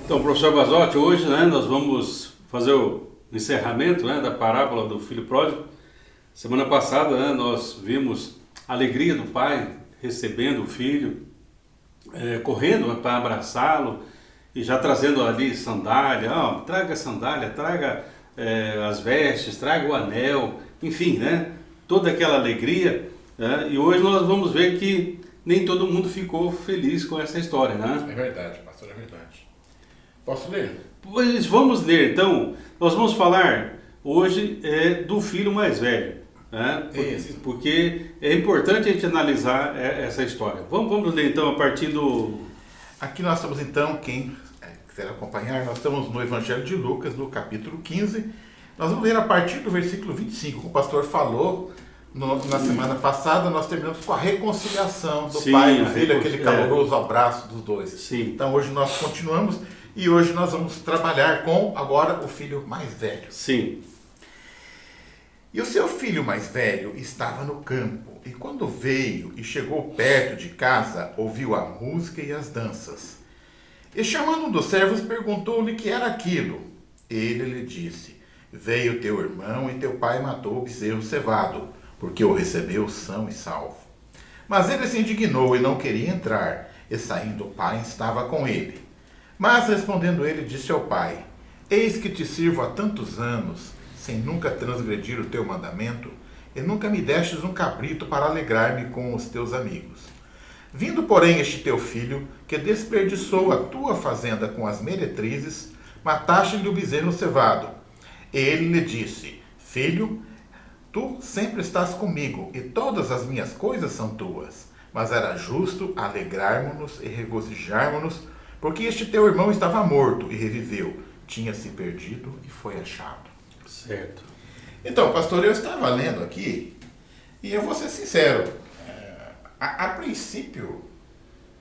Então, professor Basotti, hoje, nós vamos fazer o encerramento, da parábola do filho pródigo. Semana passada, nós vimos a alegria do pai recebendo o filho, correndo para abraçá-lo e já trazendo ali sandália. Traga a sandália, traga as vestes, traga o anel, enfim, toda aquela alegria. E hoje nós vamos ver que nem todo mundo ficou feliz com essa história, É verdade, pastor, é verdade. Posso ler? Pois vamos ler, então. Nós vamos falar hoje do filho mais velho, porque é importante a gente analisar essa história. Vamos ler então a partir do... Aqui nós estamos então, quem quiser acompanhar, nós estamos no Evangelho de Lucas, no capítulo 15. Nós vamos ler a partir do versículo 25, como o pastor falou. Na semana passada nós terminamos com a reconciliação do pai e do filho, aquele caloroso abraço dos dois. Sim. Então hoje nós continuamos e hoje nós vamos trabalhar com agora o filho mais velho. Sim. E o seu filho mais velho estava no campo, e quando veio e chegou perto de casa, ouviu a música e as danças. E chamando um dos servos, perguntou-lhe que era aquilo. Ele lhe disse: veio teu irmão e teu pai matou o bezerro cevado, porque o recebeu são e salvo. Mas ele se indignou e não queria entrar, e saindo o pai estava com ele. Mas respondendo ele, disse ao pai: eis que te sirvo há tantos anos, sem nunca transgredir o teu mandamento, e nunca me destes um cabrito para alegrar-me com os teus amigos. Vindo, porém, este teu filho, que desperdiçou a tua fazenda com as meretrizes, mataste-lhe o bezerro cevado. Ele lhe disse: filho, tu sempre estás comigo, e todas as minhas coisas são tuas. Mas era justo alegrarmos-nos e regozijarmos-nos, porque este teu irmão estava morto e reviveu, tinha se perdido e foi achado. Certo. Então, pastor, eu estava lendo aqui, e eu vou ser sincero, a princípio,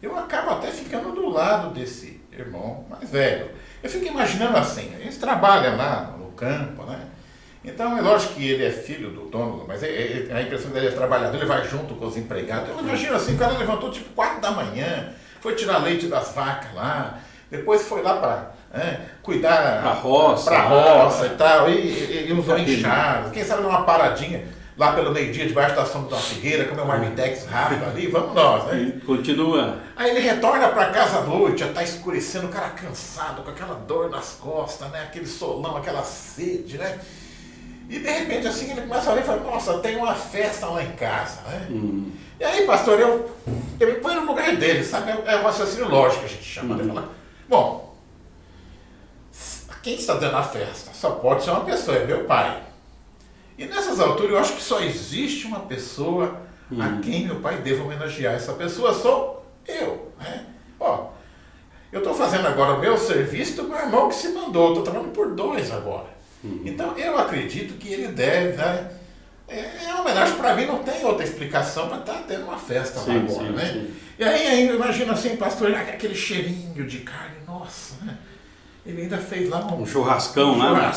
eu acabo até ficando do lado desse irmão mais velho. Eu fico imaginando assim, eles trabalham lá no campo, Então, é lógico que ele é filho do dono, mas a impressão dele é trabalhador, ele vai junto com os empregados. Eu imagino assim, o cara levantou tipo 4 da manhã, foi tirar leite das vacas lá, depois foi lá para cuidar pra roça e tal, e usou enxada, quem sabe uma paradinha lá pelo meio-dia, debaixo da sombra de uma figueira, comer um marmitex rápido ali, vamos nós, E continua. Aí ele retorna para casa à noite, já está escurecendo, o cara cansado, com aquela dor nas costas, aquele solão, aquela sede, E de repente assim ele começa a olhar e fala: nossa, tem uma festa lá em casa, E aí, pastor, eu me ponho no lugar dele, sabe? É o raciocínio lógico que a gente chama. Bom, quem está dando a festa? Só pode ser uma pessoa, é meu pai. E nessas alturas eu acho que só existe uma pessoa a quem meu pai deve homenagear. Essa pessoa sou eu, eu estou fazendo agora o meu serviço do meu irmão que se mandou, estou trabalhando por 2 agora. Então eu acredito que ele deve, é uma homenagem. Para mim, não tem outra explicação para estar tendo uma festa lá agora, Sim. E aí eu imagino assim, pastor, aquele cheirinho de carne, nossa, Ele ainda fez lá um churrascão lá.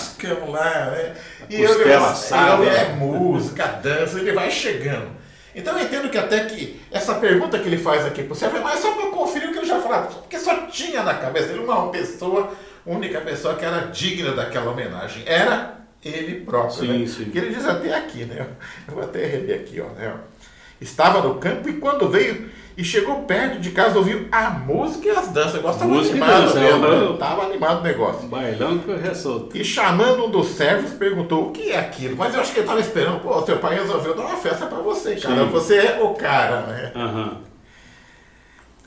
E costela assada. Música, dança, ele vai chegando. Então eu entendo que até que essa pergunta que ele faz aqui pro servo é mais só para conferir o que ele já falava, porque só tinha na cabeça dele uma pessoa, única pessoa que era digna daquela homenagem. Era ele próprio, Sim. Que ele diz até aqui, Eu vou até reler aqui, Estava no campo e quando veio e chegou perto de casa, ouviu a música e as danças. Eu estava animado mesmo, estava animado o negócio. Bailão que eu ressolto. E chamando um dos servos, perguntou o que é aquilo. Mas eu acho que ele estava esperando, seu pai resolveu dar uma festa para você, cara. Sim. Você é o cara,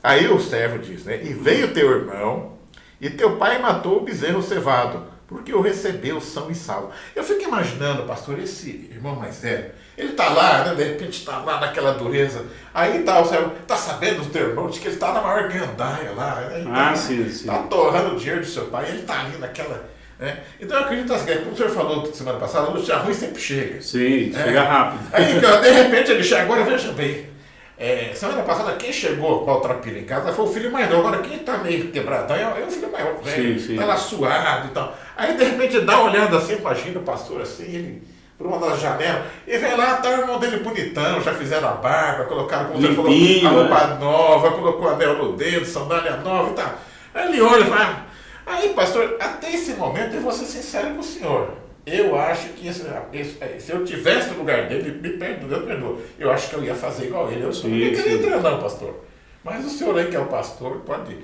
Aí o servo diz, E veio teu irmão e teu pai matou o bezerro cevado, porque o recebeu são e salvo. Eu fico imaginando, pastor, esse irmão mais velho, ele está lá, de repente está lá naquela dureza, aí tá o servo, tá sabendo do teu irmão, diz que ele está na maior gandaia lá, sim. Está torrando o dinheiro do seu pai, ele está ali naquela... Então eu acredito, como o senhor falou semana passada, a notícia ruim sempre chega. Sim, chega rápido. Aí de repente ele chega, agora veja bem, semana passada quem chegou com a outra pilha em casa foi o filho mais novo, agora quem está meio quebradão é o filho maior, está lá suado e tal. Aí de repente dá uma olhada assim, imagina o pastor assim, ele por uma das janelas, e vem lá, tá o irmão dele bonitão, já fizeram a barba, colocaram, como você falou, a roupa nova, colocou anel no dedo, sandália nova e tal. Aí ele olha e fala: Aí, pastor, até esse momento eu vou ser sincero com o senhor. Eu acho que se eu tivesse no lugar dele, me perdoa. Eu acho que eu ia fazer igual ele. Eu não queria entrar não, pastor. Mas o senhor aí que é o pastor, pode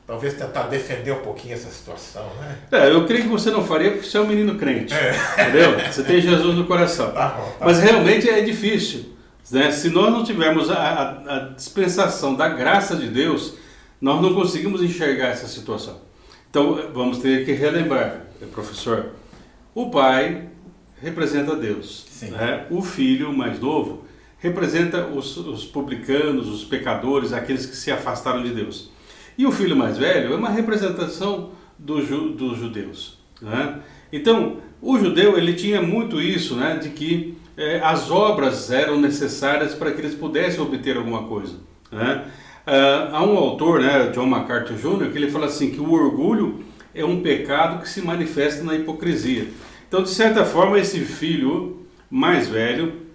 talvez tentar defender um pouquinho essa situação, né? Eu creio que você não faria porque você é um menino crente, entendeu? Você tem Jesus no coração. Tá bom. Mas realmente é difícil, né? Se nós não tivermos a dispensação da graça de Deus, nós não conseguimos enxergar essa situação. Então, vamos ter que relembrar, professor, o pai representa Deus, né? O filho mais novo representa os publicanos, os pecadores, aqueles que se afastaram de Deus. E o filho mais velho é uma representação dos judeus, né? Então, o judeu ele tinha muito isso, né, de que as obras eram necessárias para que eles pudessem obter alguma coisa, né? Há um autor, né, John MacArthur Jr., que ele fala assim, que o orgulho é um pecado que se manifesta na hipocrisia. Então, de certa forma, esse filho mais velho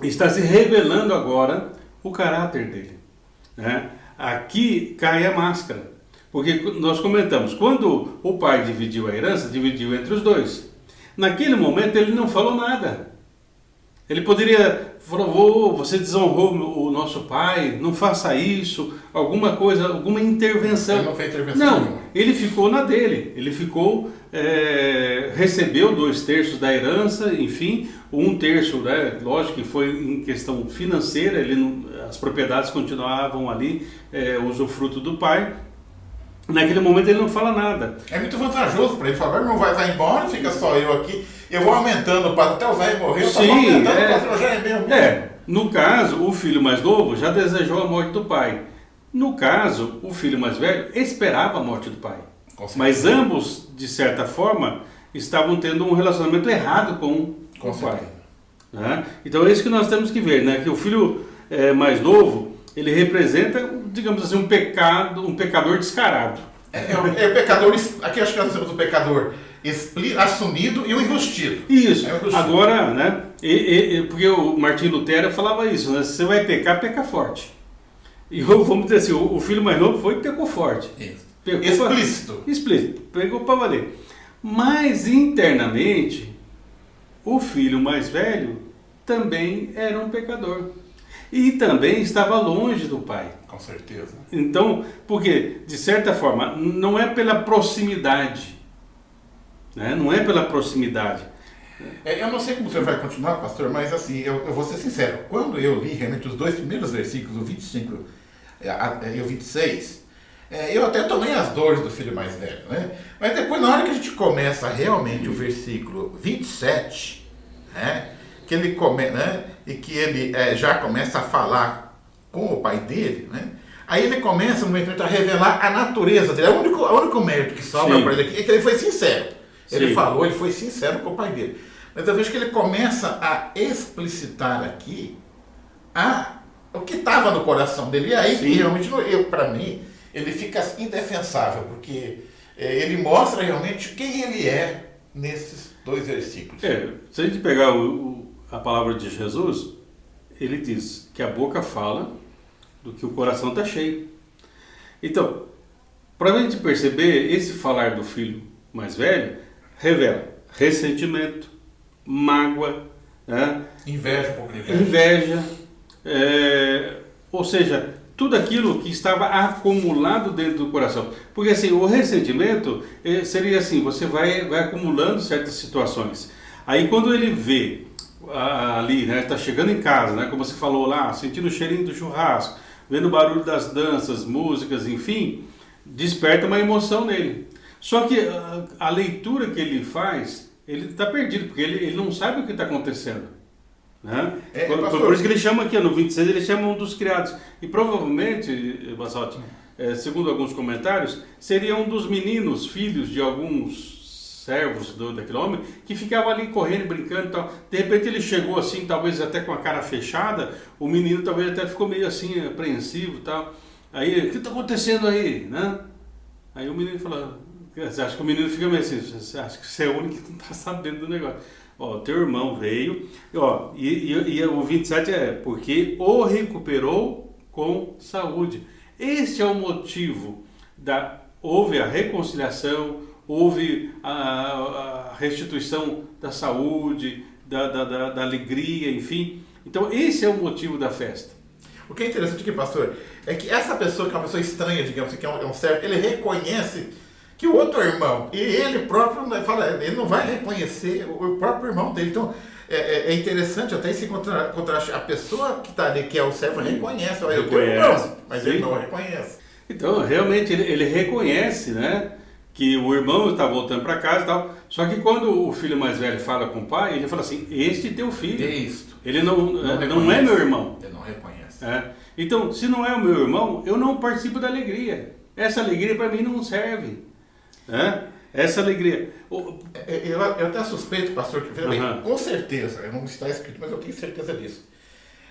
está se revelando agora o caráter dele, né? Aqui cai a máscara, porque nós comentamos, quando o pai dividiu a herança, dividiu entre os dois. Naquele momento ele não falou nada. Ele poderia falar, você desonrou o nosso pai, não faça isso, alguma coisa, alguma intervenção. Ele não fez intervenção Não, nenhuma. ele ficou na dele, ele ficou, recebeu 2/3 da herança, enfim, 1/3, né, lógico que foi em questão financeira, as propriedades continuavam ali, usufruto do pai. Naquele momento ele não fala nada. É muito vantajoso para ele falar, meu irmão vai embora, fica só eu aqui, eu vou aumentando o patrão, até o velho morrer, eu vou aumentando, o patrão já é meu. No caso, o filho mais novo já desejou a morte do pai. No caso, o filho mais velho esperava a morte do pai. Mas ambos, de certa forma, estavam tendo um relacionamento errado com o pai. Né? Então é isso que nós temos que ver, né? Que o filho mais novo, ele representa, digamos assim, um pecador descarado. O pecador, aqui acho que nós temos o pecador assumido e o enrustido. Isso. Agora, né? Porque o Martinho Lutero falava isso, né? Se você vai pecar, peca forte. E vamos dizer assim, o filho mais novo foi e pecou forte. Isso. Explícito. Pegou para valer. Mas internamente, o filho mais velho também era um pecador. E também estava longe do pai. Com certeza. Então, porque, de certa forma, não é pela proximidade. Né? Não é pela proximidade. Eu não sei como você vai continuar, pastor, mas assim, eu vou ser sincero. Quando eu li realmente os 2 primeiros versículos, o 25 e o 26, eu até tomei as dores do filho mais velho, né? Mas depois, na hora que a gente começa realmente o versículo 27, né? Que ele né? E que ele já começa a falar com o pai dele, né? Aí ele começa, no momento, a revelar a natureza dele. O único mérito que sobra para ele aqui é que ele foi sincero. Ele falou, ele foi sincero com o pai dele. Mas eu vejo que ele começa a explicitar aqui o que estava no coração dele. E aí, que realmente, para mim, ele fica indefensável, porque ele mostra realmente quem ele é nesses 2 versículos. Se a gente pegar a palavra de Jesus, ele diz que a boca fala do que o coração está cheio. Então, para a gente perceber, esse falar do filho mais velho revela ressentimento, mágoa, né? Inveja, ou seja, tudo aquilo que estava acumulado dentro do coração. Porque assim, o ressentimento seria assim, você vai acumulando certas situações. Aí quando ele vê ali, né, está chegando em casa, né, como você falou lá, sentindo o cheirinho do churrasco, vendo o barulho das danças, músicas, enfim, desperta uma emoção nele. Só que a leitura que ele faz, ele está perdido, porque ele não sabe o que está acontecendo. Né? Por isso que ele chama aqui, no 26, ele chama um dos criados. E provavelmente, Basotti, segundo alguns comentários, seria um dos meninos, filhos de alguns servos daquele homem, que ficava ali correndo, brincando e tal. De repente ele chegou assim, talvez até com a cara fechada, o menino talvez até ficou meio assim, apreensivo e tal. Aí, o que está acontecendo aí? Né? Aí o menino fala, você acha que o menino fica meio assim, você acha que você é o único que não está sabendo do negócio. Ó, teu irmão veio, ó, e o 27 porque o recuperou com saúde. Este é o motivo da houve a reconciliação, houve a restituição da saúde, da alegria, enfim. Então esse é o motivo da festa. O que é interessante aqui, pastor, é que essa pessoa, que é uma pessoa estranha, digamos, que é um servo, ele reconhece que o outro irmão, e ele próprio fala, ele não vai reconhecer o próprio irmão dele. Então, é interessante até esse contraste. A pessoa que está ali, que é o servo, reconhece. Olha, eu tenho irmão, mas ele não reconhece. Então, realmente, ele reconhece, né, que o irmão está voltando para casa e tal. Só que quando o filho mais velho fala com o pai, ele fala assim, este é teu filho. Ele não é meu irmão. Ele não reconhece. Então, se não é o meu irmão, eu não participo da alegria. Essa alegria para mim não serve. Essa alegria. Eu até suspeito, pastor, que com certeza, não está escrito, mas eu tenho certeza disso.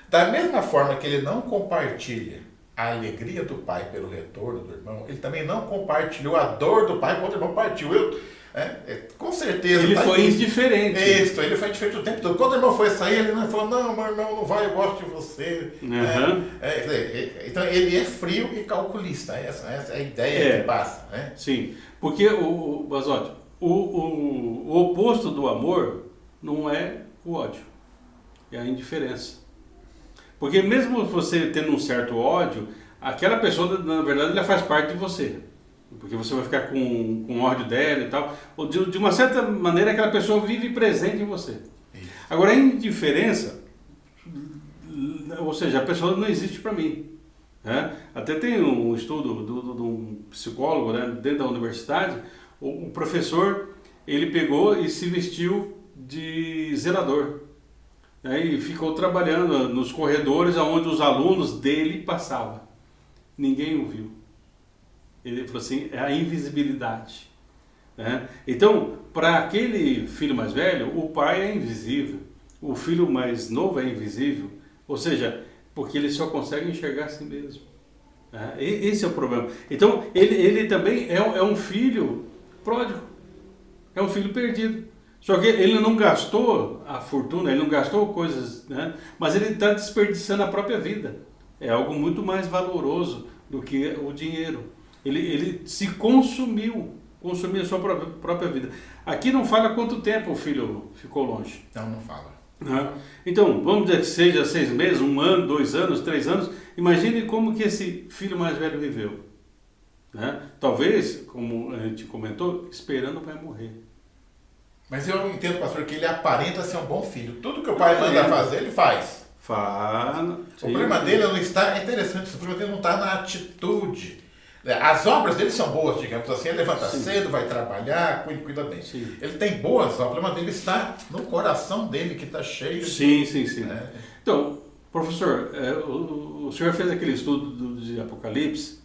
Da mesma forma que ele não compartilha a alegria do pai pelo retorno do irmão, ele também não compartilhou a dor do pai quando o irmão partiu. Com certeza. Ele foi indiferente. Isso, ele foi indiferente o tempo todo. Quando o irmão foi sair, ele não falou, não, meu irmão não vai, eu gosto de você. Então ele é frio e calculista. Essa é a ideia que passa. Sim, porque, Basotti, o oposto do amor não é o ódio, é a indiferença. Porque mesmo você tendo um certo ódio, aquela pessoa, na verdade, ela faz parte de você. Porque você vai ficar com ódio dela e tal. Ou de uma certa maneira, aquela pessoa vive presente em você. Agora, a indiferença, ou seja, a pessoa não existe para mim. Até tem um estudo de um psicólogo, né, dentro da universidade, o professor, ele pegou e se vestiu de zelador. E ficou trabalhando nos corredores onde os alunos dele passavam. Ninguém o viu. Ele falou assim, é a invisibilidade. Então, para aquele filho mais velho, o pai é invisível. O filho mais novo é invisível. Ou seja, porque ele só consegue enxergar a si mesmo. Esse é o problema. Então, ele também é um filho pródigo. É um filho perdido. Só que ele não gastou a fortuna, ele não gastou coisas, né? Mas ele está desperdiçando a própria vida. É algo muito mais valoroso do que o dinheiro. Ele se consumiu a sua própria vida. Aqui não fala quanto tempo o filho ficou longe. Não fala. Então, vamos dizer que seja 6 meses, 1 ano, 2 anos, 3 anos. Imagine como que esse filho mais velho viveu. Talvez, como a gente comentou, esperando o pai morrer. Mas eu entendo, pastor, que ele aparenta ser um bom filho. Tudo que o pai manda fazer, ele faz. O problema dele não está... É interessante, o problema dele não está na atitude. As obras dele são boas, digamos assim. Ele levanta cedo, vai trabalhar, cuida bem. Sim. Ele tem boas obras, o problema dele está no coração dele, que está cheio Sim. Então, professor, o senhor fez aquele estudo de Apocalipse.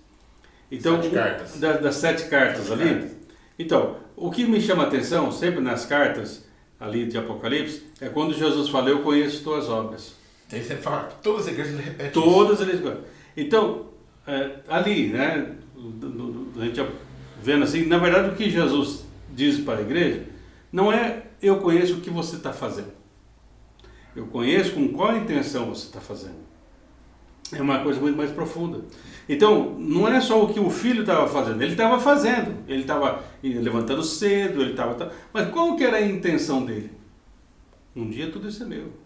Então, 7 cartas. Das 7 cartas ali. Então, o que me chama a atenção, sempre nas cartas ali de Apocalipse, é quando Jesus fala, eu conheço tuas obras. Tem que falar, todas as igrejas repetem todas as igrejas. Então, ali, né, a gente vendo assim, na verdade o que Jesus diz para a igreja, não é eu conheço o que você está fazendo. Eu conheço com qual intenção você está fazendo. É uma coisa muito mais profunda. Então, não é só o que o filho estava fazendo, ele estava fazendo, ele estava levantando cedo, ele estava... Mas qual que era a intenção dele? Um dia tudo isso é meu.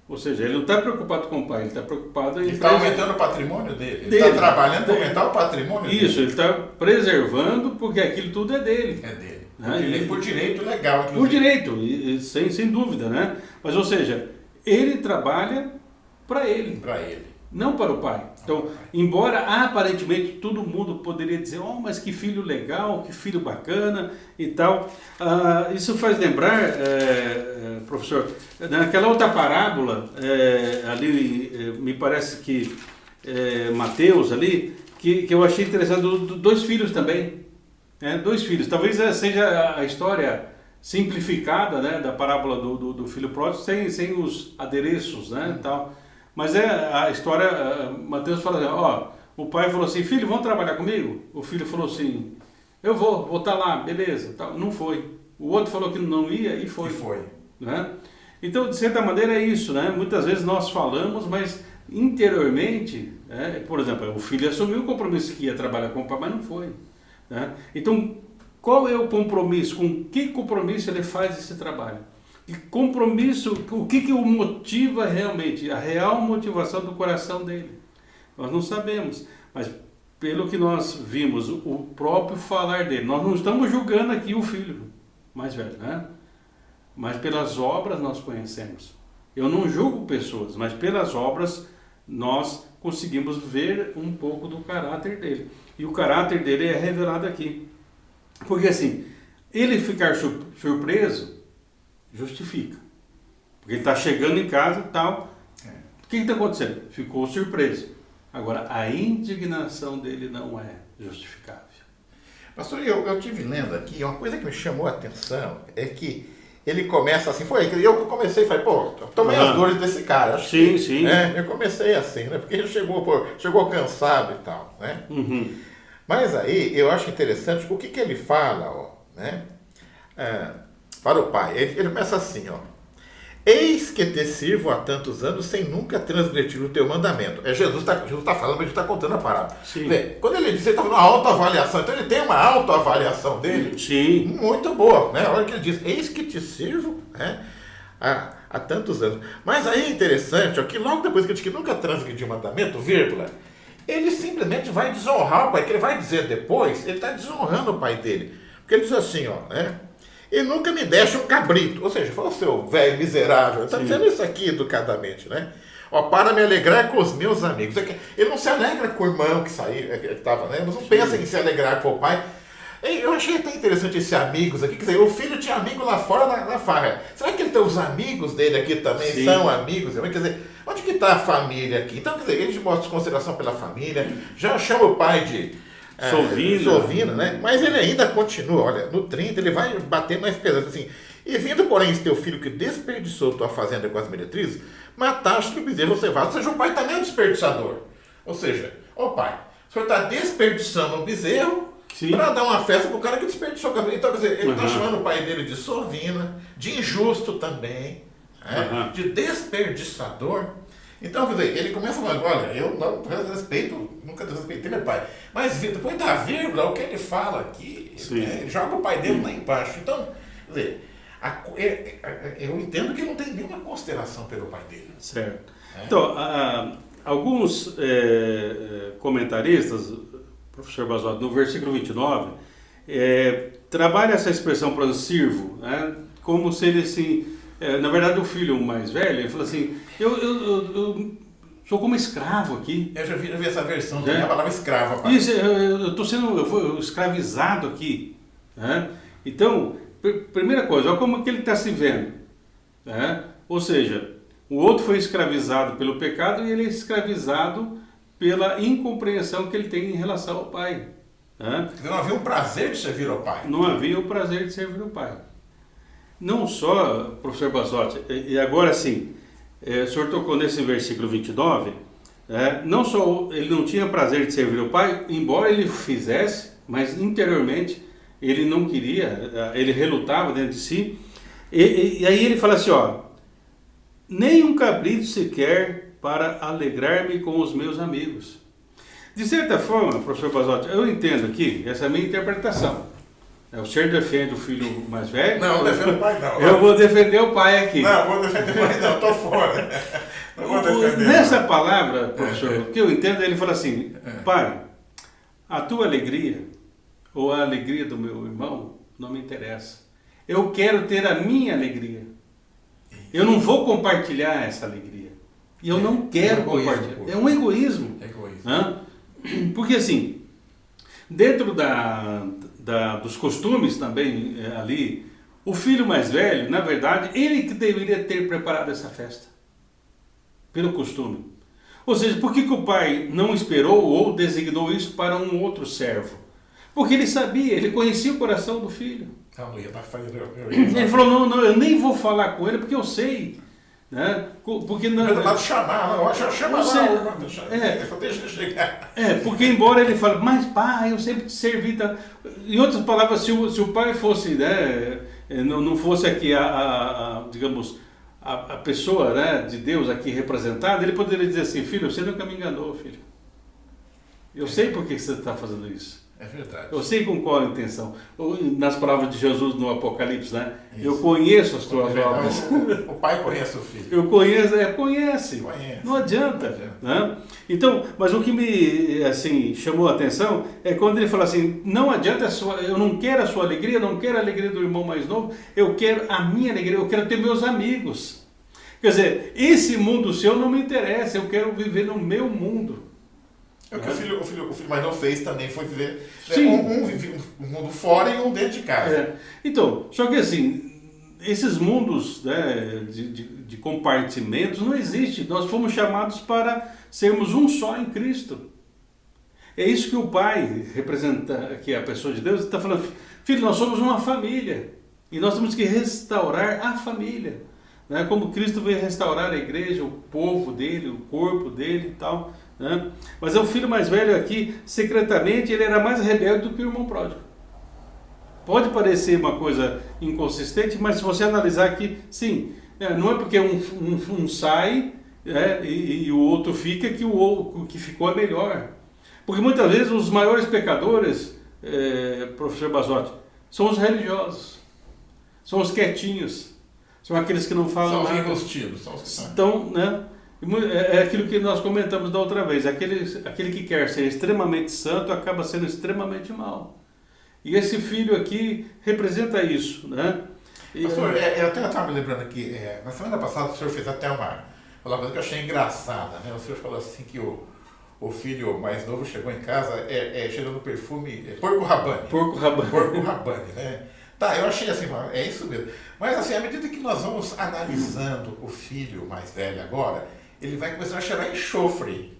Ou seja, ele não está preocupado com o pai, ele está preocupado em... Ele está aumentando o patrimônio dele. Ele está trabalhando para aumentar o patrimônio dele. Isso, ele está preservando porque aquilo tudo é dele. É dele. Por direito legal, inclusive. Por direito, sem dúvida, né? Mas, ou seja, ele trabalha para ele. Para ele. Não para o pai. Então, embora aparentemente todo mundo poderia dizer, mas que filho legal, que filho bacana e tal. Isso faz lembrar, professor, naquela outra parábola, ali me parece que Mateus ali, que eu achei interessante, 2 filhos também. 2 filhos. Talvez seja a história simplificada, né, da parábola do filho pródigo, sem os adereços, né, e tal. Mas a história, Mateus fala assim, o pai falou assim, filho, vamos trabalhar comigo? O filho falou assim, eu vou estar lá, beleza. Tal. Não foi. O outro falou que não ia e foi. Né? Então, de certa maneira, é isso, né? Muitas vezes nós falamos, mas interiormente, por exemplo, o filho assumiu o compromisso que ia trabalhar com o pai, mas não foi. Né? Então, qual é o compromisso? Com que compromisso ele faz esse trabalho? E compromisso, o que o motiva realmente? A real motivação do coração dele. Nós não sabemos, mas pelo que nós vimos, o próprio falar dele, nós não estamos julgando aqui o filho mais velho, né? Mas pelas obras nós conhecemos. Eu não julgo pessoas, mas pelas obras nós conseguimos ver um pouco do caráter dele. E o caráter dele é revelado aqui. Porque assim, ele ficar surpreso, justifica. Porque ele está chegando em casa e tal. O que está acontecendo? Ficou surpreso. Agora, a indignação dele não é justificável. Pastor, eu tive lendo aqui, uma coisa que me chamou a atenção é que ele começa assim, eu comecei e falei, pô, tomei as dores desse cara. Acho sim. Né, eu comecei assim, né, porque ele chegou cansado e tal, né? Uhum. Mas aí, eu acho interessante o que ele fala, ó, né, para o pai. Ele começa assim, ó. Eis que te sirvo há tantos anos sem nunca transgredir o teu mandamento. Jesus está falando, mas ele está contando a parábola. Quando ele diz, ele está fazendo uma autoavaliação, então ele tem uma autoavaliação dele. Sim. Muito boa, né? A hora que ele diz, eis que te sirvo, né, há tantos anos. Mas aí é interessante, ó, que logo depois que ele diz que nunca transgrediu o mandamento, vírgula, ele simplesmente vai desonrar o pai, que ele vai dizer depois, ele está desonrando o pai dele. Porque ele diz assim, ó, né? E nunca me deixa um cabrito. Ou seja, fala, seu velho miserável. Está dizendo isso aqui educadamente, né? Ó, para me alegrar com os meus amigos. Ele não se alegra com o irmão que saiu, que estava, né? Ele não pensa em se alegrar com o pai. Eu achei até interessante esse amigos aqui. Quer dizer, o filho tinha amigo lá fora na farra. Será que ele tem os amigos dele aqui também? Sim. São amigos? Quer dizer, onde que está a família aqui? Então, quer dizer, ele mostra consideração pela família. Já chama o pai de Sovina, né? Mas ele ainda continua, olha, no 30 ele vai bater mais pesado, assim, e vindo, porém, esse teu filho que desperdiçou tua fazenda com as meretrizes, mataste o bezerro cevado. Ou seja, o pai também é um desperdiçador. Ou seja, ó pai, o senhor está desperdiçando o bezerro para dar uma festa pro cara que desperdiçou. Então, quer dizer, ele está chamando o pai dele de sovina, de injusto também, né? De desperdiçador. Então, quer dizer, ele começa falando, olha, eu não nunca desrespeitei meu pai. Mas depois da vírgula, o que ele fala aqui, né, ele joga o pai dele lá embaixo. Então, quer dizer, eu entendo que não tem nenhuma consideração pelo pai dele. Certo. Então, alguns comentaristas, professor Basotti, no versículo 29, trabalha essa expressão para sirvo, né, como se ele assim... na verdade, o filho mais velho, ele falou assim, eu sou como escravo aqui. Eu já vi essa versão, tem a palavra escrava. Pai. Isso, eu fui escravizado aqui. Né? Então, primeira coisa, olha como que ele está se vendo. Né? Ou seja, o outro foi escravizado pelo pecado e ele é escravizado pela incompreensão que ele tem em relação ao pai. Né? Não havia o prazer de servir ao pai. Não havia o prazer de servir ao pai. Não só, professor Basotti, e agora sim, o senhor tocou nesse versículo 29, não só ele não tinha prazer de servir o pai, embora ele fizesse, mas interiormente ele não queria, ele relutava dentro de si, e aí ele fala assim, ó, nem um cabrito sequer para alegrar-me com os meus amigos. De certa forma, professor Basotti, eu entendo aqui, essa é a minha interpretação. O senhor defende o filho mais velho? Não, não defendo o pai não. Eu vou defender o pai aqui. Não, vou defender o pai não, estou fora. Não vou defender. Nessa palavra, professor, o que eu entendo, ele fala assim, pai, a tua alegria ou a alegria do meu irmão não me interessa. Eu quero ter a minha alegria. Eu não vou compartilhar essa alegria. E eu não quero compartilhar. É um egoísmo. Né? Porque assim, dentro dos costumes também ali, o filho mais velho, na verdade, ele que deveria ter preparado essa festa, pelo costume. Ou seja, por que o pai não esperou ou designou isso para um outro servo? Porque ele sabia, ele conhecia o coração do filho. Ele falou, não, eu nem vou falar com ele porque eu sei. Né? Porque não porque embora ele fale, mas pai, eu sempre te servi. Em outras palavras, se o pai fosse, né, não fosse aqui digamos, a pessoa, né, de Deus aqui representada, ele poderia dizer assim, filho, você nunca me enganou, filho. Eu sei por que você está fazendo isso. É verdade. Eu sei com qual a intenção. Nas palavras de Jesus no Apocalipse, né? Isso. Eu conheço as tuas obras. O pai conhece o filho. Eu conheço, conhece. Conhece. Não adianta. Né? Então, mas o que me assim, chamou a atenção é quando ele fala assim, não adianta, eu não quero a sua alegria, eu não quero a alegria do irmão mais novo, eu quero a minha alegria, eu quero ter meus amigos. Quer dizer, esse mundo seu não me interessa, eu quero viver no meu mundo. É o que o filho mais novo fez também, foi viver. Sim. Um vivia um mundo fora e um dentro de casa. Então, só que assim, esses mundos, né, de compartimentos não existem. Nós fomos chamados para sermos um só em Cristo. É isso que o Pai, representa aqui a pessoa de Deus, está falando, filho, nós somos uma família. E nós temos que restaurar a família. Né? Como Cristo veio restaurar a igreja, o povo dele, o corpo dele e tal. Né? Mas é o filho mais velho aqui, secretamente, ele era mais rebelde do que o irmão pródigo. Pode parecer uma coisa inconsistente, mas se você analisar aqui, sim, não é porque um sai e o outro fica que o que ficou é melhor. Porque muitas vezes os maiores pecadores, professor Basotti, são os religiosos, são os quietinhos, são aqueles que não falam nada. São os enrostidos, são os que são. Então, né? É aquilo que nós comentamos da outra vez, aquele que quer ser extremamente santo acaba sendo extremamente mau. E esse filho aqui representa isso, né? Pastor, eu até estava me lembrando aqui, na semana passada o senhor fez até uma coisa que eu achei engraçada, né? O senhor falou assim que o filho mais novo chegou em casa cheirando perfume Porco Rabanne. Porco Rabanne. Porco Rabanne, né? Tá, eu achei assim, é isso mesmo. Mas assim, à medida que nós vamos analisando o filho mais velho agora, ele vai começar a cheirar enxofre.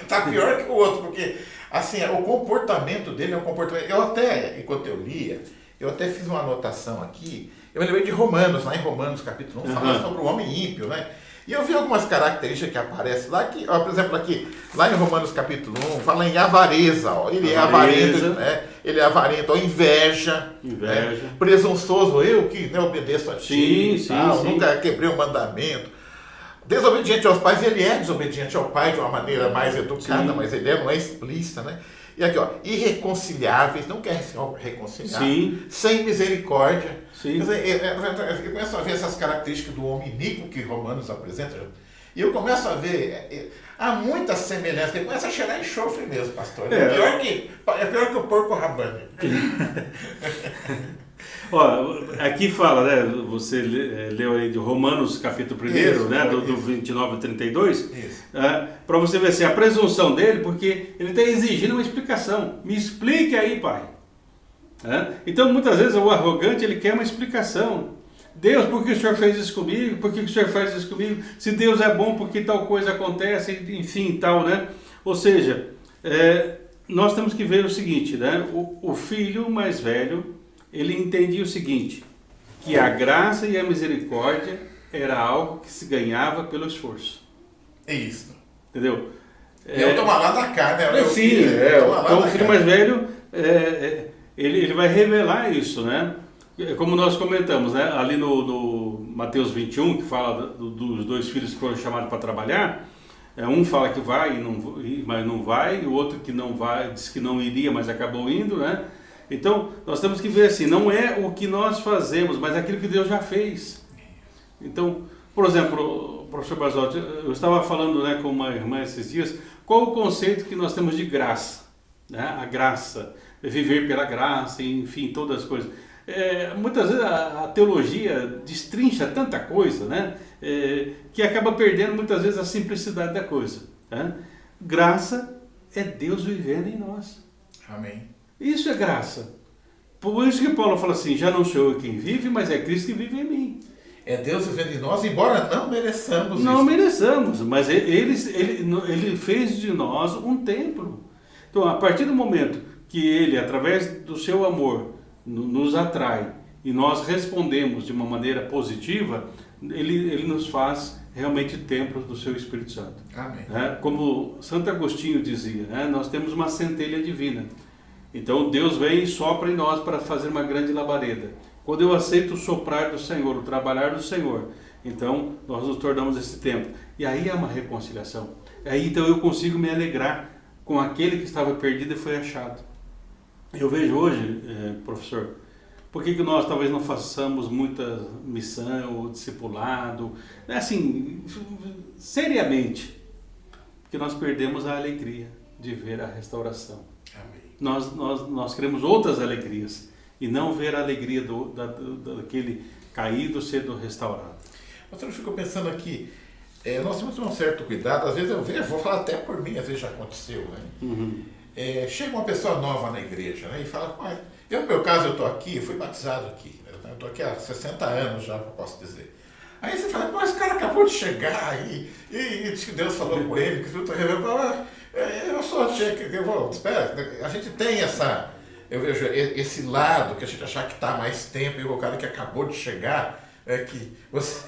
Tá pior que o outro, porque assim, o comportamento dele é um comportamento. Eu até, enquanto eu lia, eu até fiz uma anotação aqui, eu me lembrei de Romanos, lá em Romanos capítulo 1, fala sobre o homem ímpio, né? E eu vi algumas características que aparecem lá, que, ó, por exemplo, aqui, lá em Romanos capítulo 1, fala em avareza, ó, ele é avarento, né? Ele é avarento, ó, inveja. Né? Presunçoso, eu que obedeço a ti, sim, nunca quebrei o mandamento. Desobediente aos pais, ele é desobediente ao pai de uma maneira mais educada, mas ele não é explícita, né? E aqui, ó, irreconciliáveis, não quer se reconciliar, sem misericórdia. Quer dizer, eu começo a ver essas características do homem iníquo que Romanos apresenta, e eu começo a ver, há muitas semelhanças, ele começa a cheirar enxofre mesmo, pastor. É pior que o Porco Rabanne. Ó, aqui fala, né, você leu aí de Romanos capítulo 1, né, do 29 ao 32, para você ver assim, a presunção dele, porque ele está exigindo uma explicação. Me explique aí, pai. Então, muitas vezes, o arrogante, ele quer uma explicação. Deus, por que o senhor fez isso comigo? Por que o senhor faz isso comigo? Se Deus é bom, por que tal coisa acontece? Enfim, tal, né? Ou seja, nós temos que ver o seguinte, né? O filho mais velho, ele entendia o seguinte, que a graça e a misericórdia era algo que se ganhava pelo esforço. É isso. Entendeu? Eu tomo lá da carne, né? Sim, então o filho mais velho, ele vai revelar isso, né? Como nós comentamos, né? Ali no Mateus 21, que fala dos dois filhos que foram chamados para trabalhar, um fala que vai, mas não vai, e o outro que não vai, disse que não iria, mas acabou indo, né? Então, nós temos que ver assim, não é o que nós fazemos, mas aquilo que Deus já fez. Então, por exemplo, professor Basotti, eu estava falando, né, com uma irmã esses dias, qual o conceito que nós temos de graça? Né? A graça, viver pela graça, enfim, todas as coisas. Muitas vezes a teologia destrincha tanta coisa, né, que acaba perdendo muitas vezes a simplicidade da coisa. Né? Graça é Deus vivendo em nós. Amém. Isso é graça. Por isso que Paulo fala assim, já não sou eu quem vive, mas é Cristo que vive em mim. É Deus vivendo em nós, embora não mereçamos Não mereçamos, mas ele fez de nós um templo. Então, a partir do momento que ele, através do seu amor, nos atrai e nós respondemos de uma maneira positiva, ele nos faz realmente templos do seu Espírito Santo. Amém. Como Santo Agostinho dizia, nós temos uma centelha divina. Então Deus vem e sopra em nós para fazer uma grande labareda. Quando eu aceito o soprar do Senhor, o trabalhar do Senhor, então nós nos tornamos esse templo. E aí é uma reconciliação. Aí então eu consigo me alegrar com aquele que estava perdido e foi achado. Eu vejo hoje, professor, por que nós talvez não façamos muita missão ou discipulado, assim, seriamente? Porque nós perdemos a alegria de ver a restauração. Amém. Nós queremos outras alegrias e não ver a alegria daquele caído sendo restaurado. Mas eu fico pensando aqui, nós temos um certo cuidado, às vezes eu vejo, vou falar até por mim, às vezes já aconteceu, né? Uhum. Chega uma pessoa nova na igreja, né, e fala, no meu caso eu estou aqui, eu fui batizado aqui, né, eu estou aqui há 60 anos já, eu posso dizer. Aí você fala, esse cara acabou de chegar e diz que Deus falou com ele, que tudo eu sou espera, a gente tem eu vejo esse lado que a gente achar que está há mais tempo e o cara que acabou de chegar, que você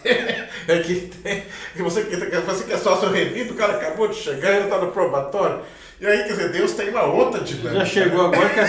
quer só seu revido, o cara acabou de chegar, ele está no probatório. E aí, quer dizer, Deus tem uma outra dinâmica. Já chegou agora, quer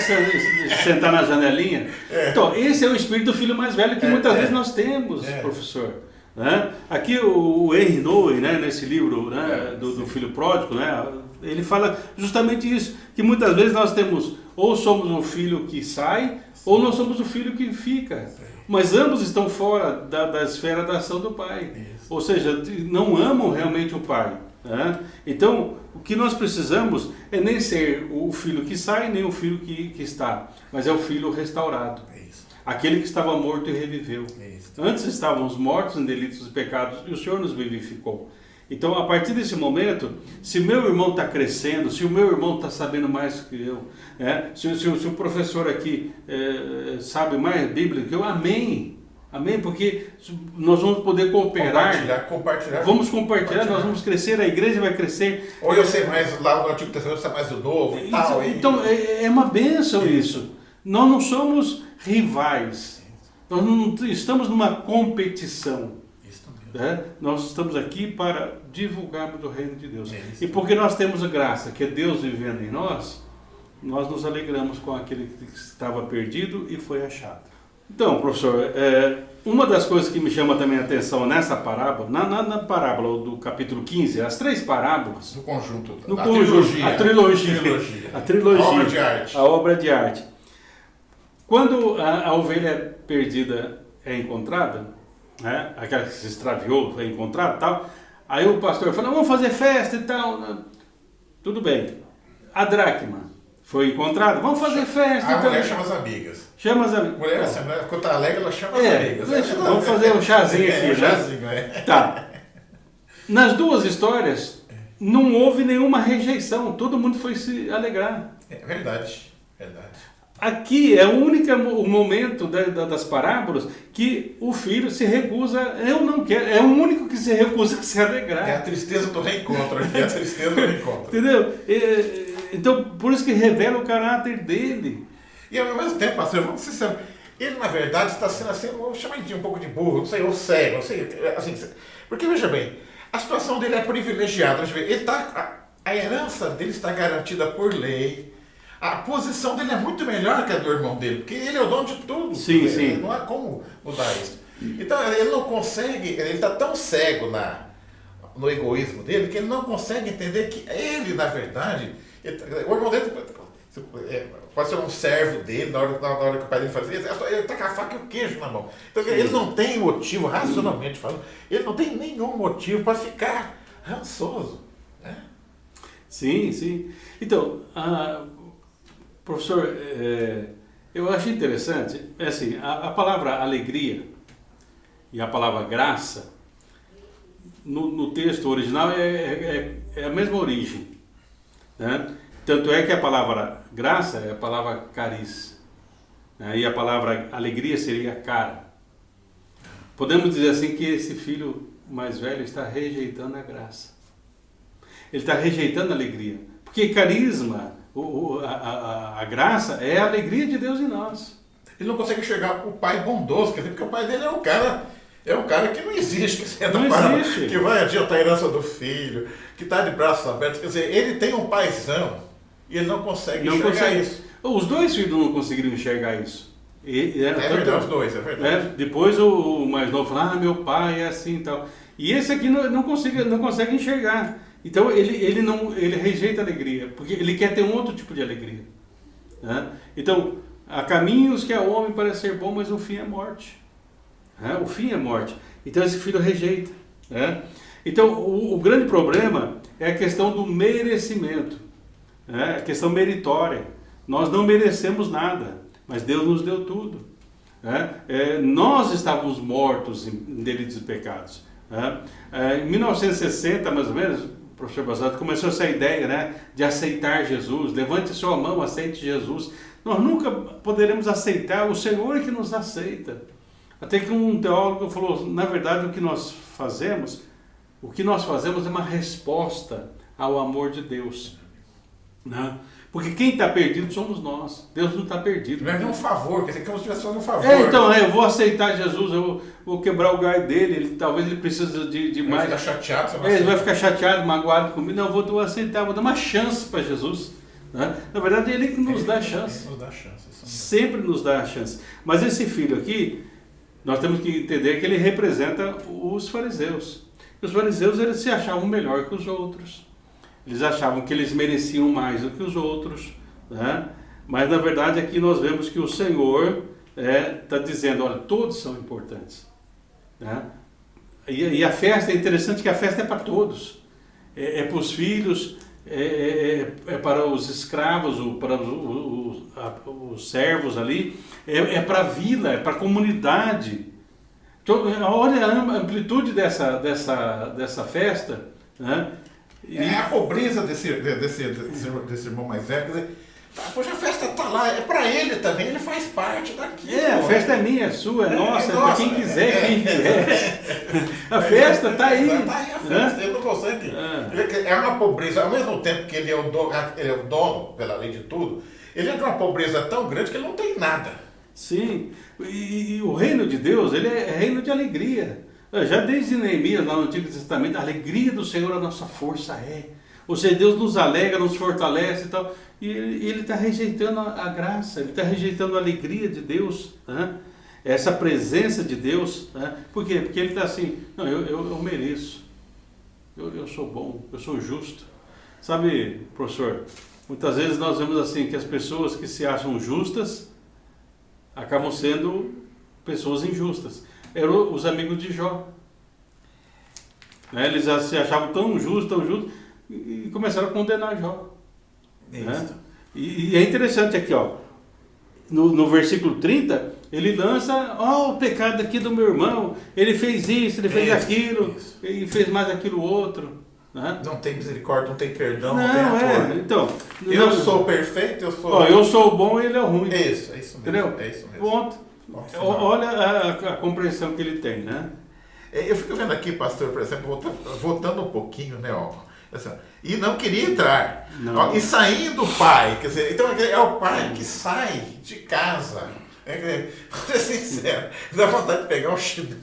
sentar na janelinha? Então, esse é o espírito do filho mais velho que muitas vezes nós temos, professor. Né? Aqui o Henry Nouwen, né, nesse livro, né, do Filho Pródigo, né, ele fala justamente isso, que muitas vezes nós temos, ou somos um filho que sai, ou nós somos o filho que fica. Mas ambos estão fora da esfera da ação do pai. Ou seja, não amam realmente o pai. Né? Então, o que nós precisamos é nem ser o filho que sai, nem o filho que está, mas é o filho restaurado. Aquele que estava morto e reviveu. Antes estávamos mortos em delitos e pecados e o Senhor nos vivificou. Então, a partir desse momento, se meu irmão está crescendo, se o meu irmão está sabendo mais do que eu, se o professor aqui sabe mais Bíblia que eu, amém. Amém, porque nós vamos poder cooperar. Compartilhar. Vamos compartilhar, nós vamos crescer, a igreja vai crescer. Ou eu sei mais lá no Antigo Testamento, você mais do Novo e tal. Então, é uma bênção isso. Nós não somos rivais. Nós não estamos numa competição. Nós estamos aqui para divulgarmos do reino de Deus. E porque nós temos a graça, que é Deus vivendo em nós, nós nos alegramos com aquele que estava perdido e foi achado. Então, professor, uma das coisas que me chama também a atenção nessa parábola, na parábola do capítulo 15, as três parábolas... No conjunto. A trilogia. A obra de arte. A obra de arte. Quando a ovelha perdida é encontrada, né, aquela que se extraviou é encontrada e tal, aí o pastor fala, vamos fazer festa e tal. Tudo bem. A dracma foi encontrada, vamos fazer festa. A mulher chama as amigas. Chama as amigas. Mulher, quando está alegre, ela chama as amigas. Vamos fazer um chazinho aqui, né? Chazinho, Tá. Nas duas histórias, não houve nenhuma rejeição, todo mundo foi se alegrar. É verdade. Aqui é o momento das parábolas que o filho se recusa, eu não quero, é o único que se recusa a se alegrar. É a tristeza do reencontro aqui, é a tristeza do reencontro. Entendeu? Então, por isso que revela o caráter dele. E ao mesmo tempo, pastor, vamos ser sinceros, ele na verdade está sendo assim, vou chamar de um pouco de burro, não sei, ou cego, não sei, assim, porque veja bem, a situação dele é privilegiada, a herança dele está garantida por lei. A posição dele é muito melhor que a do irmão dele, porque ele é o dono de tudo. Sim. Não há como mudar isso. Então ele não consegue, ele está tão cego no egoísmo dele, que ele não consegue entender que ele, na verdade, o irmão dele pode ser um servo dele, na hora que o pai dele faz isso, ele está com a faca e o queijo na mão. Então ele não tem motivo, racionalmente falando, ele não tem nenhum motivo para ficar rançoso. Né? Sim. Então, professor, eu acho interessante, assim, a palavra alegria e a palavra graça, no texto original é a mesma origem. Né? Tanto é que a palavra graça é a palavra cariz, né? E a palavra alegria seria cara. Podemos dizer assim que esse filho mais velho está rejeitando a graça. Ele está rejeitando a alegria. Porque carisma... A graça é a alegria de Deus em nós. Ele não consegue enxergar o pai bondoso, quer dizer, porque o pai dele é um cara que não existe, que vai adiantar a herança do filho, que está de braços abertos. Quer dizer, ele tem um paizão e ele não consegue enxergar isso. Os dois filhos não conseguiram enxergar isso. Verdade, os dois, é verdade. Depois o mais novo fala, meu pai é assim e tal. E esse aqui não consegue enxergar. Então ele rejeita a alegria, porque ele quer ter um outro tipo de alegria. Né? Então, há caminhos que ao homem parece ser bom, mas o fim é morte. Né? O fim é morte. Então esse filho rejeita. Né? Então o grande problema é a questão do merecimento, né? A questão meritória. Nós não merecemos nada, mas Deus nos deu tudo. Né? Nós estávamos mortos em delitos e pecados. Né? Em 1960, mais ou menos, o professor Basato começou essa ideia, né, de aceitar Jesus. Levante sua mão, aceite Jesus. Nós nunca poderemos aceitar, o Senhor é que nos aceita. Até que um teólogo falou, na verdade, o que nós fazemos é uma resposta ao amor de Deus. Né? Porque quem está perdido somos nós. Deus não está perdido. Não é um favor, quer dizer, que eu estivesse fazendo um favor. Então, eu vou aceitar Jesus, eu vou quebrar o galho dele, talvez ele precise de mais. Ele vai ficar chateado. Ele vai ficar chateado, magoado comigo. Não, eu vou aceitar, vou dar uma chance para Jesus. Né? Na verdade, ele que nos dá a chance. Ele nos dá a chance. Sempre nos dá a chance. Mas esse filho aqui, nós temos que entender que ele representa os fariseus. Os fariseus, eles se achavam melhor que os outros. Eles achavam que eles mereciam mais do que os outros. Né? Mas, na verdade, aqui nós vemos que o Senhor está dizendo, olha, todos são importantes. Né? E a festa, é interessante que a festa é para todos. É para os filhos, é para os escravos, para os servos ali, é para a vila, é para a comunidade. Então, olha a amplitude dessa festa. Né? A pobreza desse irmão mais velho, quer dizer, poxa, a festa está lá, é para ele também, ele faz parte daqui. A festa é minha, é sua, é nossa, é para quem quiser, quem vier. A festa está aí. Está aí a festa, ele não consegue. É uma pobreza, ao mesmo tempo que ele é o dono, pela lei de tudo, ele é de uma pobreza tão grande que ele não tem nada. Sim, e o reino de Deus, ele é reino de alegria. Já desde Neemias, lá no Antigo Testamento, a alegria do Senhor a nossa força é. Ou seja, Deus nos alegra, nos fortalece e tal. E ele está rejeitando a graça, ele está rejeitando a alegria de Deus, né? Essa presença de Deus. Né? Por quê? Porque ele está assim, não, eu mereço, eu sou bom, eu sou justo. Sabe, professor, muitas vezes nós vemos assim, que as pessoas que se acham justas acabam sendo pessoas injustas. Eram os amigos de Jó. Né? Eles se achavam tão justos, e começaram a condenar Jó. Né? E é interessante aqui, ó, no versículo 30, ele lança, o pecado aqui do meu irmão, ele fez isso, ele fez aquilo, ele fez mais aquilo outro. Né? Não tem misericórdia, não tem perdão, não tem amor. Então, eu sou perfeito, eu sou o bom e ele é o ruim. É isso mesmo. Entendeu? É isso mesmo. Ponto. Olha a compreensão que ele tem, né? Eu fico vendo aqui, pastor, por exemplo, voltando um pouquinho, né? Assim, e não queria entrar. E saindo o pai, quer dizer, então é o pai que sai de casa. Vou ser sincero, dá vontade de pegar um chinelo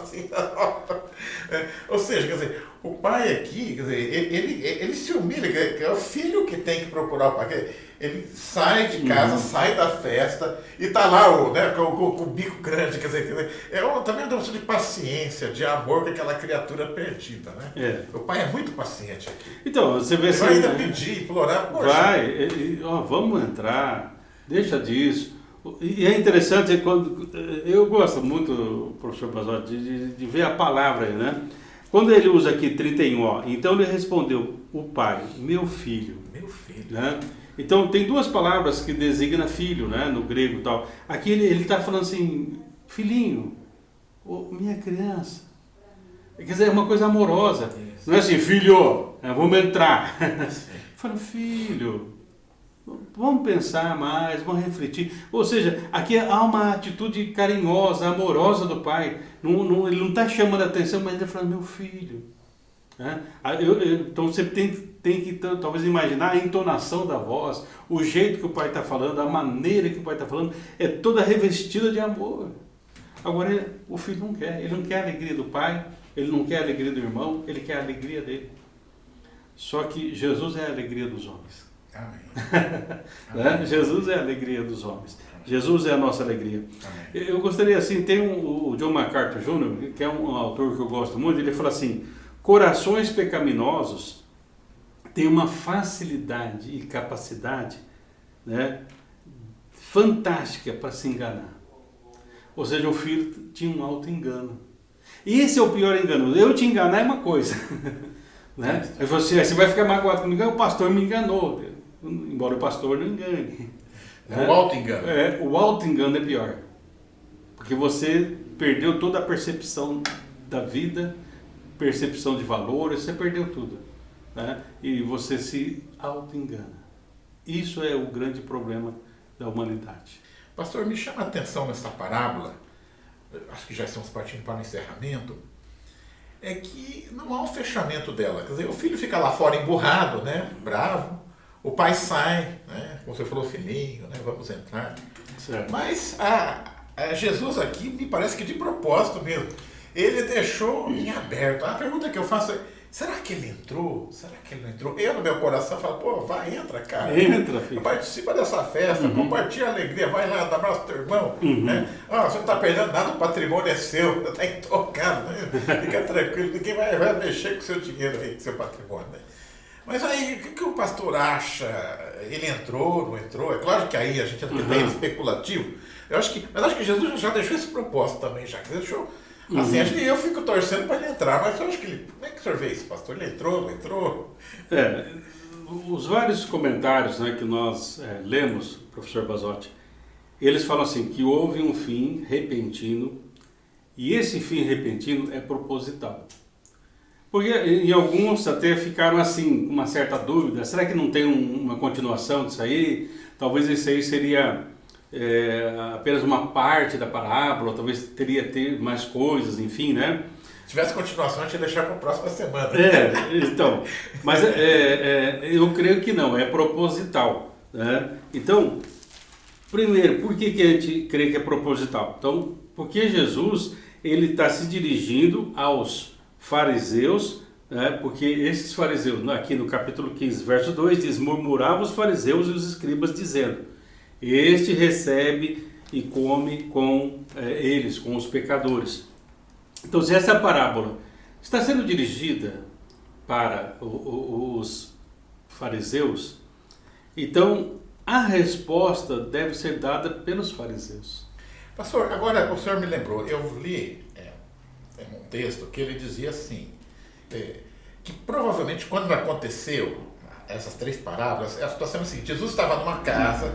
assim. Ou seja, quer dizer, o pai aqui, quer dizer, ele se humilha, que é o filho que tem que procurar o pai. Ele sai de casa, sai da festa e está lá com o bico grande, quer dizer também uma demonstração de paciência, de amor com aquela criatura perdida, né? O pai é muito paciente aqui. Então, você vê ele vai ainda pedir, implorar, vamos entrar, deixa disso. E é interessante, quando eu gosto muito, professor Basotti, de ver a palavra aí, né? Quando ele usa aqui 31, então ele respondeu, o pai, meu filho. Meu filho. Né? Então tem duas palavras que designam filho, né, no grego e tal. Aqui ele está falando assim, filhinho, minha criança. Quer dizer, é uma coisa amorosa. Isso. Não é assim, filho, vamos entrar. Fala, filho, vamos pensar mais, vamos refletir. Ou seja, aqui há uma atitude carinhosa, amorosa do pai. Ele não está chamando a atenção, mas ele está falando, meu filho. Né? Então você tem que talvez imaginar a entonação da voz, o jeito que o pai está falando, a maneira que o pai está falando, é toda revestida de amor. Agora o filho não quer, ele não quer a alegria do pai, ele não quer a alegria do irmão, ele quer a alegria dele. Só que Jesus é a alegria dos homens. Amém. Jesus é a alegria dos homens. Jesus é a nossa alegria. Amém. Eu gostaria assim, tem o John MacArthur Jr., que é um autor que eu gosto muito, ele fala assim, corações pecaminosos têm uma facilidade e capacidade né, fantástica para se enganar. Ou seja, o filho tinha um auto-engano. E esse é o pior engano. Eu te enganar é uma coisa. Né? Aí você vai ficar magoado comigo, o pastor me enganou. Embora o pastor não engane. O auto-engano. O auto-engano é pior. Porque você perdeu toda a percepção da vida, percepção de valores, você perdeu tudo. Né? E você se auto-engana. Isso é o grande problema da humanidade. Pastor, me chama a atenção nessa parábola, acho que já estamos partindo para o encerramento, é que não há um fechamento dela. Quer dizer, o filho fica lá fora emburrado, né? Bravo. O pai sai, né? Como você falou, filhinho, né? Vamos entrar. Certo. Mas Jesus aqui me parece que de propósito mesmo. Ele deixou em aberto. A pergunta que eu faço é, será que ele entrou? Será que ele não entrou? Eu no meu coração falo, pô, vai, entra, cara. Entra, filho. Participa dessa festa, compartilha a alegria, vai lá, dá abraço ao teu irmão. Né? Você não está perdendo nada, o patrimônio é seu, está intocado. Né? Fica tranquilo, ninguém vai mexer com o seu dinheiro aí, com o seu patrimônio. Né? Mas aí, o que o pastor acha? Ele entrou, não entrou? É claro que aí a gente entra bem especulativo. Mas acho que Jesus já deixou esse propósito também, já que deixou. Assim, acho que eu fico torcendo para ele entrar, mas eu acho que ele... Como é que o senhor vê isso, pastor? Ele entrou, não entrou? Os vários comentários, né, que nós lemos, professor Basotti, eles falam assim, que houve um fim repentino, e esse fim repentino é proposital. Porque em alguns até ficaram assim, com uma certa dúvida, será que não tem uma continuação disso aí? Talvez isso aí seria... apenas uma parte da parábola, talvez teria ter mais coisas, enfim, né? Se tivesse continuação, a gente ia deixar para a próxima semana. Então, mas eu creio que não, é proposital, né? Então, primeiro, por que a gente crê que é proposital? Então, porque Jesus, ele está se dirigindo aos fariseus, né? Porque esses fariseus, aqui no capítulo 15, verso 2, diz, murmuravam os fariseus e os escribas, dizendo, este recebe e come com eles, com os pecadores. Então, se essa parábola está sendo dirigida para os fariseus, então a resposta deve ser dada pelos fariseus. Pastor, agora o senhor me lembrou, eu li um texto que ele dizia assim, que provavelmente quando aconteceu essas três parábolas, a situação é a seguinte, Jesus estava numa casa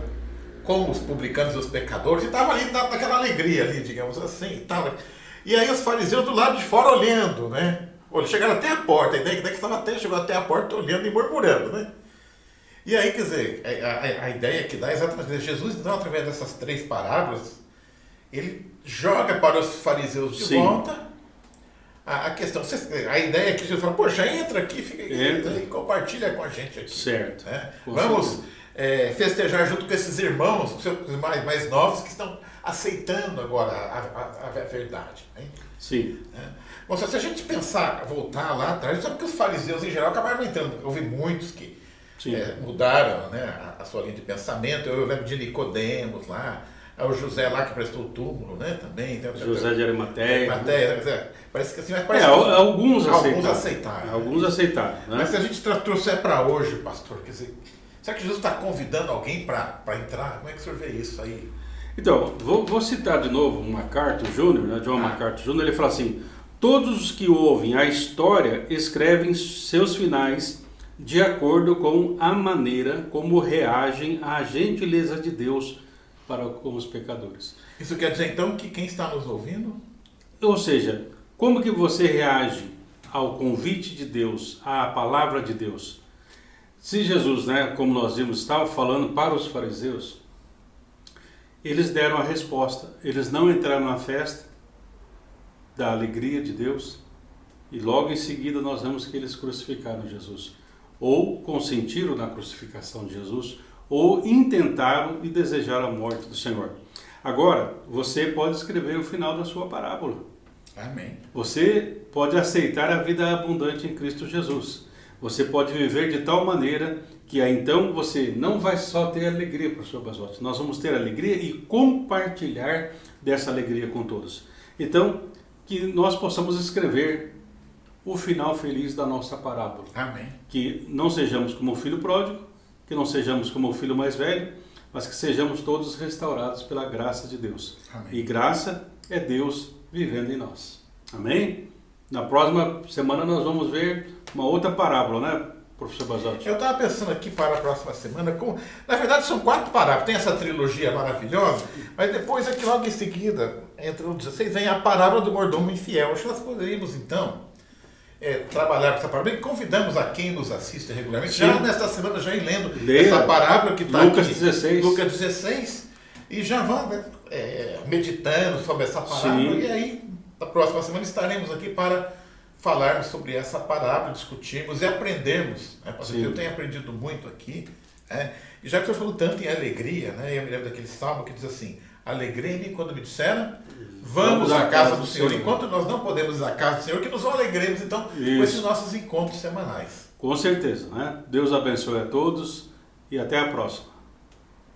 com os publicanos e os pecadores, e estava ali naquela alegria ali, digamos assim. E aí os fariseus do lado de fora olhando, né? Chegaram até a porta, a ideia que chegou até a porta olhando e murmurando, né? E aí, quer dizer, a ideia que dá é exatamente, Jesus, então, através dessas três parábolas, ele joga para os fariseus de volta a questão. A ideia é que Jesus fala, poxa, entra aqui, fica e compartilha com a gente aqui. Certo. Né? Vamos festejar junto com esses irmãos, os seus mais novos, que estão aceitando agora a verdade. Né? Sim. Bom, se a gente pensar, voltar lá atrás, sabe que os fariseus em geral acabaram entrando. Houve muitos que mudaram, né, a sua linha de pensamento. Eu lembro de Nicodemos lá, o José lá que prestou o túmulo, né, também. José de Arimateia. Parece que assim, alguns aceitaram. Alguns aceitaram. Né? Mas se a gente trouxer para hoje, pastor, quer dizer, será que Jesus está convidando alguém para entrar? Como é que o senhor vê isso aí? Então, vou citar de novo o MacArthur Jr., né, John MacArthur Jr., ele fala assim, todos os que ouvem a história escrevem seus finais de acordo com a maneira como reagem à gentileza de Deus para com os pecadores. Isso quer dizer então que quem está nos ouvindo? Ou seja, como que você reage ao convite de Deus, à palavra de Deus? Se Jesus, né, como nós vimos, estava falando para os fariseus, eles deram a resposta. Eles não entraram na festa da alegria de Deus e logo em seguida nós vemos que eles crucificaram Jesus. Ou consentiram na crucificação de Jesus, ou intentaram e desejaram a morte do Senhor. Agora, você pode escrever o final da sua parábola. Amém. Você pode aceitar a vida abundante em Cristo Jesus. Você pode viver de tal maneira que aí então você não vai só ter alegria, professor Basotti. Nós vamos ter alegria e compartilhar dessa alegria com todos. Então, que nós possamos escrever o final feliz da nossa parábola. Amém. Que não sejamos como o filho pródigo, que não sejamos como o filho mais velho, mas que sejamos todos restaurados pela graça de Deus. Amém. E graça é Deus vivendo em nós. Amém? Na próxima semana nós vamos ver uma outra parábola, né, professor Basotti? Eu estava pensando aqui para a próxima semana, na verdade são 4 parábolas, tem essa trilogia maravilhosa, mas depois aqui logo em seguida, entre o 16, vem a parábola do mordomo infiel. Acho que nós poderíamos então trabalhar com essa parábola e convidamos a quem nos assiste regularmente, Sim. já nesta semana já ir lendo Leia essa parábola que está Lucas aqui, 16. Lucas 16, e já vão meditando sobre essa parábola. Sim. E aí, na próxima semana estaremos aqui para falarmos sobre essa parábola, discutirmos e aprendermos, né? Sim. Eu tenho aprendido muito aqui, né? E já que o senhor falou tanto em alegria, né? Eu me lembro daquele salmo que diz assim: alegrei-me quando me disseram, vamos à casa do Senhor. Enquanto nós não podemos ir à casa do Senhor, que nos alegremos então com esses nossos encontros semanais. Com certeza, né? Deus abençoe a todos e até a próxima.